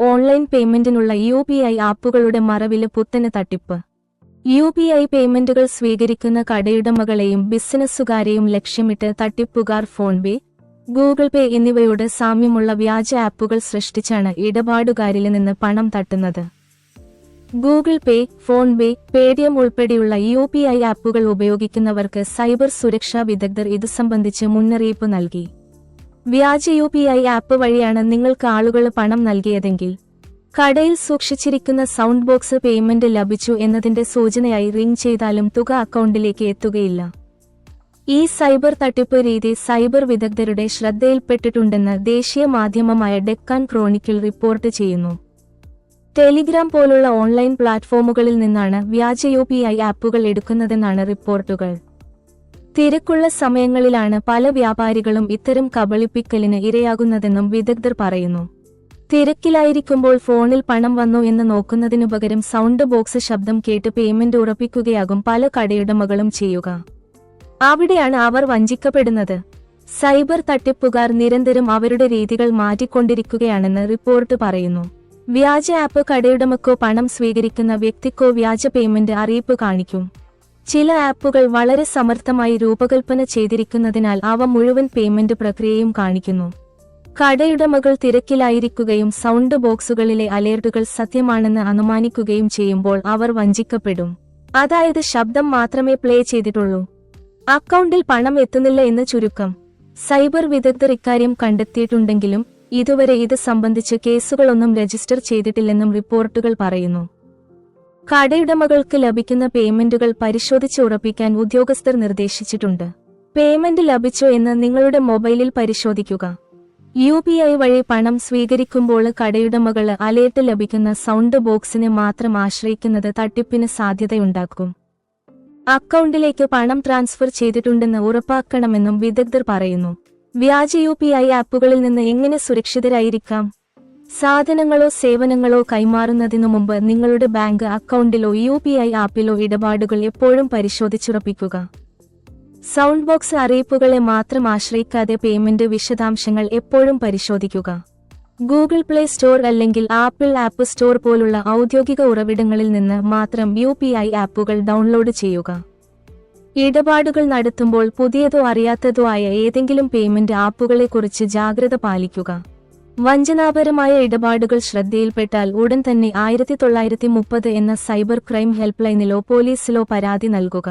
Online പേയ്മെന്റിനുള്ള UPI ആപ്പുകളുടെ മറവില് പുത്തന് തട്ടിപ്പ്. UPI പേയ്മെന്റുകൾ സ്വീകരിക്കുന്ന കടയുടമകളെയും ബിസിനസ്സുകാരെയും ലക്ഷ്യമിട്ട് തട്ടിപ്പുകാർ ഫോൺപേ, ഗൂഗിൾ പേ എന്നിവയോട് സാമ്യമുള്ള വ്യാജ ആപ്പുകൾ സൃഷ്ടിച്ചാണ് ഇടപാടുകാരിൽ നിന്ന് പണം തട്ടുന്നത്. ഗൂഗിൾ പേ, ഫോൺപേ, പേടിഎം ഉൾപ്പെടെയുള്ള UPI ആപ്പുകൾ ഉപയോഗിക്കുന്നവർക്ക് സൈബർ സുരക്ഷാ വിദഗ്ധർ ഇതു സംബന്ധിച്ച് മുന്നറിയിപ്പ് നൽകി. വ്യാജ UPI ആപ്പ് വഴിയാണ് നിങ്ങൾക്ക് ആളുകൾ പണം നൽകിയതെങ്കിൽ കടയിൽ സൂക്ഷിച്ചിരിക്കുന്ന സൗണ്ട് ബോക്സ് പേയ്മെന്റ് ലഭിച്ചു എന്നതിന്റെ സൂചനയായി റിംഗ് ചെയ്താലും തുക അക്കൗണ്ടിലേക്ക് എത്തുകയില്ല. ഈ സൈബർ തട്ടിപ്പ് രീതി സൈബർ വിദഗ്ധരുടെ ശ്രദ്ധയിൽപ്പെട്ടിട്ടുണ്ടെന്ന് ദേശീയ മാധ്യമമായ ഡെക്കാൻ ക്രോണിക്കിൾ റിപ്പോർട്ട് ചെയ്യുന്നു. ടെലിഗ്രാം പോലുള്ള ഓൺലൈൻ പ്ലാറ്റ്ഫോമുകളിൽ നിന്നാണ് വ്യാജ UPI ആപ്പുകൾ എടുക്കുന്നതെന്നാണ് റിപ്പോർട്ടുകൾ. തിരക്കുള്ള സമയങ്ങളിലാണ് പല വ്യാപാരികളും ഇത്തരം കബളിപ്പിക്കലിന് ഇരയാകുന്നതെന്നും വിദഗ്ധർ പറയുന്നു. തിരക്കിലായിരിക്കുമ്പോൾ ഫോണിൽ പണം വന്നോ എന്ന് നോക്കുന്നതിനുപകരം സൗണ്ട് ബോക്സ് ശബ്ദം കേട്ട് പേയ്മെന്റ് ഉറപ്പിക്കുകയാകും പല കടയുടമകളും ചെയ്യുക. അവിടെയാണ് അവർ വഞ്ചിക്കപ്പെടുന്നത്. സൈബർ തട്ടിപ്പുകാർ നിരന്തരം അവരുടെ രീതികൾ മാറ്റിക്കൊണ്ടിരിക്കുകയാണെന്ന് റിപ്പോർട്ട് പറയുന്നു. വ്യാജ ആപ്പ് കടയുടമക്കോ പണം സ്വീകരിക്കുന്ന വ്യക്തിക്കോ വ്യാജ പേയ്മെന്റ് അറിയിപ്പ് കാണിക്കും. ചില ആപ്പുകൾ വളരെ സമർത്ഥമായി രൂപകൽപ്പന ചെയ്തിരിക്കുന്നതിനാൽ അവ മുഴുവൻ പേയ്മെന്റ് പ്രക്രിയയും കാണിക്കുന്നു. കടയുടമകൾ തിരക്കിലായിരിക്കുകയും സൗണ്ട് ബോക്സുകളിലെ അലേർട്ടുകൾ സത്യമാണെന്ന് അനുമാനിക്കുകയും ചെയ്യുമ്പോൾ അവർ വഞ്ചിക്കപ്പെടും. അതായത് ശബ്ദം മാത്രമേ പ്ലേ ചെയ്തിട്ടുള്ളൂ, അക്കൗണ്ടിൽ പണം എത്തുന്നില്ല എന്ന് ചുരുക്കം. സൈബർ വിദഗ്ധർ ഇക്കാര്യം കണ്ടെത്തിയിട്ടുണ്ടെങ്കിലും ഇതുവരെ ഇത് സംബന്ധിച്ച് കേസുകളൊന്നും രജിസ്റ്റർ ചെയ്തിട്ടില്ലെന്നും റിപ്പോർട്ടുകൾ പറയുന്നു. കടയുടമകൾക്ക് ലഭിക്കുന്ന പേയ്മെന്റുകൾ പരിശോധിച്ച് ഉറപ്പിക്കാൻ ഉദ്യോഗസ്ഥർ നിർദ്ദേശിച്ചിട്ടുണ്ട്. പേയ്മെന്റ് ലഭിച്ചോ എന്ന് നിങ്ങളുടെ മൊബൈലിൽ പരിശോധിക്കുക. UPI വഴി പണം സ്വീകരിക്കുമ്പോൾ കടയുടമകൾ അലേർട്ട് ലഭിക്കുന്ന സൗണ്ട് ബോക്സിനെ മാത്രം ആശ്രയിക്കുന്നത് തട്ടിപ്പിന് സാധ്യതയുണ്ടാക്കും. അക്കൗണ്ടിലേക്ക് പണം ട്രാൻസ്ഫർ ചെയ്തിട്ടുണ്ടെന്ന് ഉറപ്പാക്കണമെന്നും വിദഗ്ധർ പറയുന്നു. വ്യാജ UPI ആപ്പുകളിൽ നിന്ന് എങ്ങനെ സുരക്ഷിതരായിരിക്കാം? സാധനങ്ങളോ സേവനങ്ങളോ കൈമാറുന്നതിനു മുമ്പ് നിങ്ങളുടെ ബാങ്ക് അക്കൗണ്ടിലോ UPI ആപ്പിലോ ഇടപാടുകൾ എപ്പോഴും പരിശോധിച്ചുറപ്പിക്കുക. സൗണ്ട് ബോക്സ് അറിയിപ്പുകളെ മാത്രം ആശ്രയിക്കാതെ പേയ്മെന്റ് വിശദാംശങ്ങൾ എപ്പോഴും പരിശോധിക്കുക. ഗൂഗിൾ പ്ലേ സ്റ്റോർ അല്ലെങ്കിൽ ആപ്പിൾ ആപ്പ് സ്റ്റോർ പോലുള്ള ഔദ്യോഗിക ഉറവിടങ്ങളിൽ നിന്ന് മാത്രം UPI ആപ്പുകൾ ഡൗൺലോഡ് ചെയ്യുക. ഇടപാടുകൾ നടത്തുമ്പോൾ പുതിയതോ അറിയാത്തതോ ആയ ഏതെങ്കിലും പേയ്മെന്റ് ആപ്പുകളെക്കുറിച്ച് ജാഗ്രത പാലിക്കുക. വഞ്ചനാപരമായ ഇടപാടുകൾ ശ്രദ്ധയിൽപ്പെട്ടാൽ ഉടൻ തന്നെ 1930 എന്ന സൈബർ ക്രൈം ഹെൽപ്പ് ലൈനിലോ പോലീസിലോ പരാതി നൽകുക.